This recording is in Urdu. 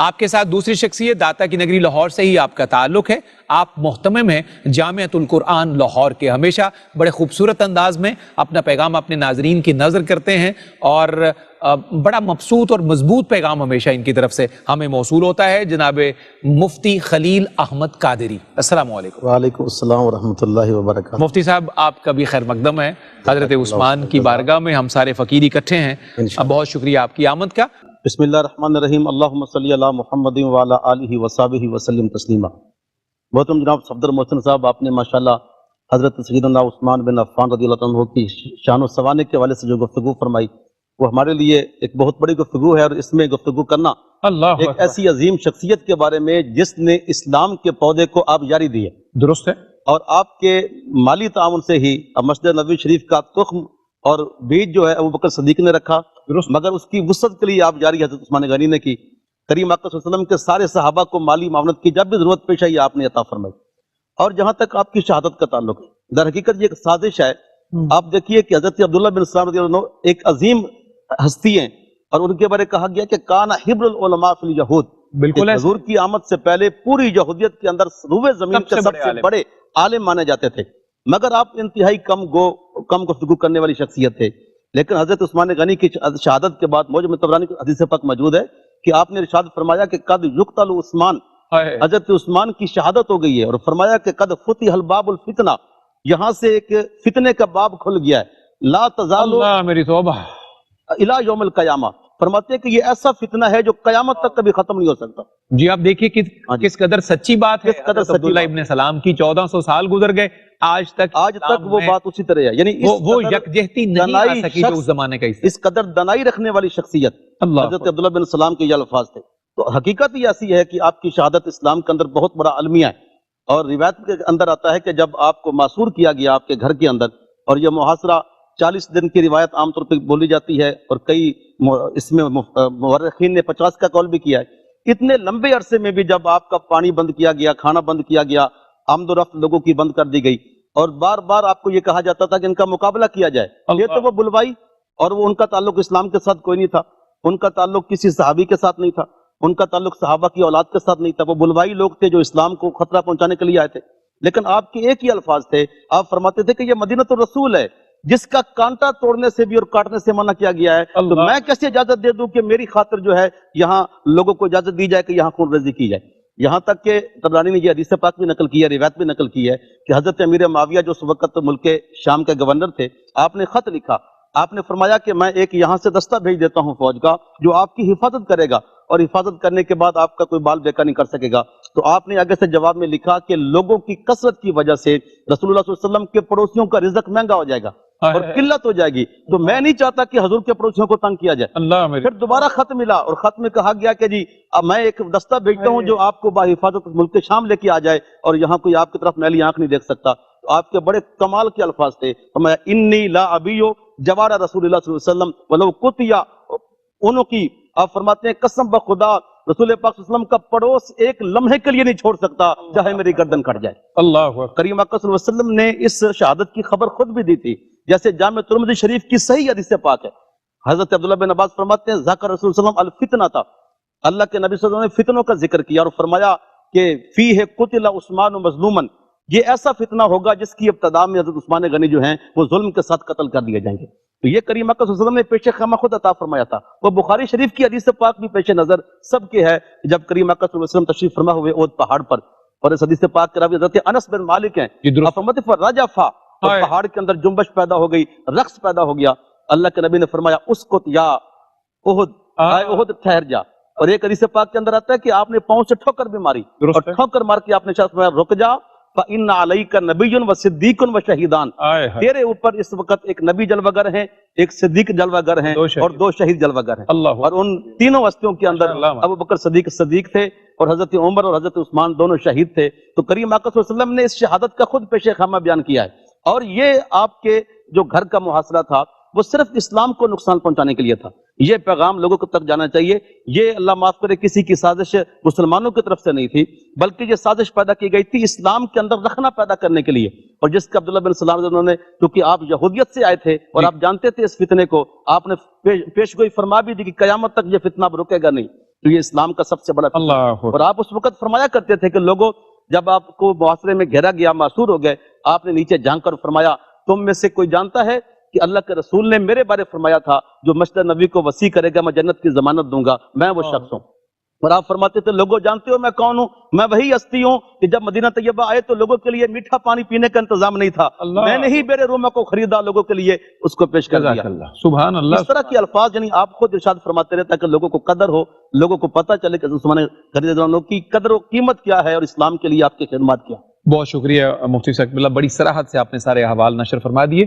آپ کے ساتھ دوسری شخصیت داتا کی نگری لاہور سے ہی آپ کا تعلق ہے. آپ محتمم ہیں جامعۃ القرآن لاہور کے. ہمیشہ بڑے خوبصورت انداز میں اپنا پیغام اپنے ناظرین کی نظر کرتے ہیں اور بڑا مبسوط اور مضبوط پیغام ہمیشہ ان کی طرف سے ہمیں موصول ہوتا ہے. جناب مفتی خلیل احمد قادری، السلام علیکم. وعلیکم السلام ورحمۃ اللہ وبرکاتہ. مفتی صاحب آپ کا بھی خیر مقدم ہے. حضرت عثمان کی بارگاہ میں ہم سارے فقیر اکٹھے ہیں. بہت شکریہ آپ کی آمد کا. بسم اللہ الرحمن الرحیم. اللہم صلی علی محمد وعلی آلہ وصحبہ وسلم تسلیما. محترم جناب صفدر محسن صاحب، آپ نے ماشاءاللہ حضرت سیدنا عثمان بن عفان رضی اللہ عنہ کی شان و سوانح کے حوالے سے جو گفتگو فرمائی وہ ہمارے لیے ایک بہت بڑی گفتگو ہے، اور اس میں گفتگو کرنا ایک ایسی عظیم شخصیت کے بارے میں جس نے اسلام کے پودے کو آپ جاری دی ہے. درست ہے. اور آپ کے مالی تعاون سے ہی مسجد نبوی شریف کا تخم اور بیج جو ہے ابو بکر صدیق نے رکھا، مگر اس کی وسعت کے لیے آپ جاری حضرت عثمان غنی نے کی. کریم آقا صلی اللہ علیہ وسلم کے سارے صحابہ کو مالی معاونت کی جب بھی ضرورت پیش آئی آپ نے عطا فرمائی. اور جہاں تک آپ کی شہادت کا تعلق ہے، در حقیقت یہ ایک سازش ہے. آپ دیکھیے کہ حضرت عبداللہ بن سلام رضی اللہ عنہ ایک عظیم ہستی ہیں، اور ان کے بارے کہا گیا کہ کان حبر العلماء فی الیہود. بالکل حضور کی آمد سے پہلے پوری یہودیت کے اندر روئے زمین کے سب سے بڑے عالم مانے جاتے تھے، مگر آپ انتہائی کم گفتگو کرنے والی شخصیت تھے. لیکن حضرت عثمان غنی کی شہادت کے بعد موجب طبرانی کی حدیث پاک موجود ہے کہ آپ نے ارشاد فرمایا کہ قد یقتل عثمان، حضرت عثمان کی شہادت ہو گئی ہے، اور فرمایا کہ قد فتح الباب الفتنہ، یہاں سے ایک فتنے کا باب کھل گیا ہے. لا تزال اللہ میری توبہ الی یوم القیامہ، فرماتے ہیں کہ یہ ایسا فتنہ ہے جو قیامت تک کبھی ختم نہیں ہو سکتا. جی آپ دیکھیے کس قدر سچی بات ہے. حضرت عبداللہ ابن سلام کی 1400 سال گزر گئے، آج تک وہ بات اسی طرح ہے. یعنی وہ یکجہتی نہیں آ سکی جو اس زمانے کا اس قدر دنائی رکھنے والی شخصیت حضرت عبداللہ بن سلام کے یہ الفاظ تھے. تو حقیقت ہی ایسی ہے کہ آپ کی شہادت اسلام کے اندر بہت بڑا المیہ ہے. اور روایت کے اندر آتا ہے کہ جب آپ کو معصور کیا گیا آپ کے گھر کے اندر، اور یہ محاصرہ 40 دن کی روایت عام طور پہ بولی جاتی ہے، اور کئی اس میں مورخین نے 50 کا قول بھی کیا ہے. اتنے لمبے عرصے میں بھی جب آپ کا پانی بند کیا گیا، کھانا بند کیا گیا، آمد و رفت لوگوں کی بند کر دی گئی، اور بار بار آپ کو یہ کہا جاتا تھا کہ ان کا مقابلہ کیا جائے. یہ تو وہ بلوائی، اور وہ ان کا تعلق اسلام کے ساتھ کوئی نہیں تھا، ان کا تعلق کسی صحابی کے ساتھ نہیں تھا، ان کا تعلق صحابہ کی اولاد کے ساتھ نہیں تھا. وہ بلوائی لوگ تھے جو اسلام کو خطرہ پہنچانے کے لیے آئے تھے. لیکن آپ کے ایک ہی الفاظ تھے، آپ فرماتے تھے کہ یہ مدینۃ الرسول ہے جس کا کانٹا توڑنے سے بھی اور کاٹنے سے منع کیا گیا ہے. تو میں کیسے اجازت دے دوں کہ میری خاطر جو ہے یہاں لوگوں کو اجازت دی جائے کہ یہاں خون ریزی کی جائے. یہاں تک کہ طبرانی نے یہ حدیث پاک بھی نقل کی ہے، روایت بھی نقل کی ہے کہ حضرت امیر معاویہ جو اس وقت ملک شام کے گورنر تھے، آپ نے خط لکھا. آپ نے فرمایا کہ میں ایک یہاں سے دستہ بھیج دیتا ہوں فوج کا جو آپ کی حفاظت کرے گا، اور حفاظت کرنے کے بعد آپ کا کوئی بال بیکا نہیں کر سکے گا. تو آپ نے آگے سے جواب میں لکھا کہ لوگوں کی کثرت کی وجہ سے رسول اللہ صلی اللہ علیہ وسلم کے پڑوسیوں کا رزق مہنگا ہو جائے گا اور قلت ہو جائے گی. تو میں نہیں چاہتا کہ حضور کے پڑوسیوں کو تنگ کیا جائے. پھر دوبارہ خط ملا، اور خط میں کہا گیا کہ جی اب میں ایک دستہ بھیجتا ہوں جو آپ کو باحفاظت ملک شام لے کے آ جائے، اور یہاں کوئی آپ کی طرف میلی آنکھ نہیں دیکھ سکتا. تو آپ کے بڑے کمال کے الفاظ تھے. فرمایا انی لا ابیو جوار رسول اللہ صلی اللہ علیہ وسلم ولو قطیا انہوں کی. آپ فرماتے ہیں قسم بخدا رسول پاک صلی اللہ علیہ وسلم کا پڑوس ایک لمحے کے لیے نہیں چھوڑ سکتا چاہے میری گردن کٹ جائے. اللہ کریم آقا صلی اللہ علیہ وسلم نے اس شہادت کی خبر خود بھی دی تھی، جیسے جامع ترمذی شریف کی صحیح حدیث پاک ہے. حضرت عبداللہ بن عباس فرماتے ہیں ذکر رسول صلی اللہ علیہ وسلم الفتنہ تھا، اللہ کے نبی صلی اللہ علیہ وسلم نے فتنوں کا ذکر کیا، اور فرمایا کہ فیہ قتل عثمان مظلوما، یہ ایسا فتنہ ہوگا جس کی ابتدا میں حضرت عثمان غنی جو ہیں وہ ظلم کے ساتھ قتل کر دیے جائیں گے. تو یہ کریم آقا صلی اللہ علیہ وسلم نے پیش خیمہ خود عطا فرمایا تھا. وہ بخاری شریف کی حدیث پاک بھی پیش نظر سب کے ہے. جب کریم آقا صلی اللہ علیہ وسلم تشریف فرما ہوئے احد پہاڑ پر، اور اس حدیث پاک کے راوی حضرت انس بن مالک ہیں، فرماتے فرجفا، پہاڑ کے اندر جنبش پیدا ہو گئی، رقص پیدا ہو گیا. اللہ کے نبی نے فرمایا اسکت یا احد، اے احد ٹھہر جا. اور ایک حدیث پاک کے اندر آتا ہے کہ آپ نے پاؤں سے ٹھوکر بھی ماری، اور ٹھوکر مار کے آپ نے فرمایا رک جا، فَإِنَّ عَلَيْكَ نَبِيٌّ وَصِدِّيقٌ وَشَهِيدَانِ، تیرے اوپر اس وقت ایک نبی جلوہ گر ہیں، ایک صدیق جلوہ گر ہیں، اور 2 شہید جلوہ گر ہیں. اور ان تینوں ہستیوں کے اندر ابو بکر صدیق تھے، اور حضرت عمر اور حضرت عثمان دونوں شہید تھے. تو کریم آقا صلی اللہ علیہ وسلم نے اس شہادت کا خود پیش خیمہ بیان کیا ہے. اور یہ آپ کے جو گھر کا محاصرہ تھا وہ صرف اسلام کو نقصان پہنچانے کے لیے تھا. یہ پیغام لوگوں کو تک جانا چاہیے. یہ اللہ معاف کرے کسی کی سازش مسلمانوں کی طرف سے نہیں تھی، بلکہ یہ سازش پیدا کی گئی تھی اسلام کے اندر رکھنا پیدا کرنے کے لیے. اور جس کا عبداللہ بن سلام انہوں نے، کیونکہ آپ یہودیت سے آئے تھے اور آپ جانتے تھے اس فتنے کو، آپ نے پیش گوئی فرما بھی دی کہ قیامت تک یہ فتنہ اب رکے گا نہیں. تو یہ اسلام کا سب سے بڑا اللہ اور آپ اس وقت فرمایا کرتے تھے کہ لوگوں جب آپ کو محاصرے میں گھیرا گیا معصور ہو گئے آپ نے نیچے جھانک کر فرمایا تم میں سے کوئی جانتا ہے کہ اللہ کے رسول نے میرے بارے فرمایا تھا جو مسجد نبی کو وسیع کرے گا میں جنت کی ضمانت دوں گا، میں وہ شخص ہوں۔ اور آپ فرماتے تھے لوگوں جانتے ہو میں کون ہوں؟ میں وہی ہستی ہوں کہ جب مدینہ طیبہ آئے تو لوگوں کے لیے میٹھا پانی پینے کا انتظام نہیں تھا، میں نے ہی بیرے روما کو خریدا لوگوں کے لیے اس کو پیش کر دیا۔ سبحان اللہ۔ اس طرح کے الفاظ یعنی آپ خود ارشاد فرماتے رہے تاکہ لوگوں کو قدر ہو، لوگوں کو پتہ چلے کہ عثمان خریدے والوں کی قدر و قیمت کیا ہے اور اسلام کے لیے آپ کی خدمات کیا۔ بہت شکریہ مفتی ثاقب اللہ، بڑی صراحت سے آپ نے سارے احوال نشر فرما دیے۔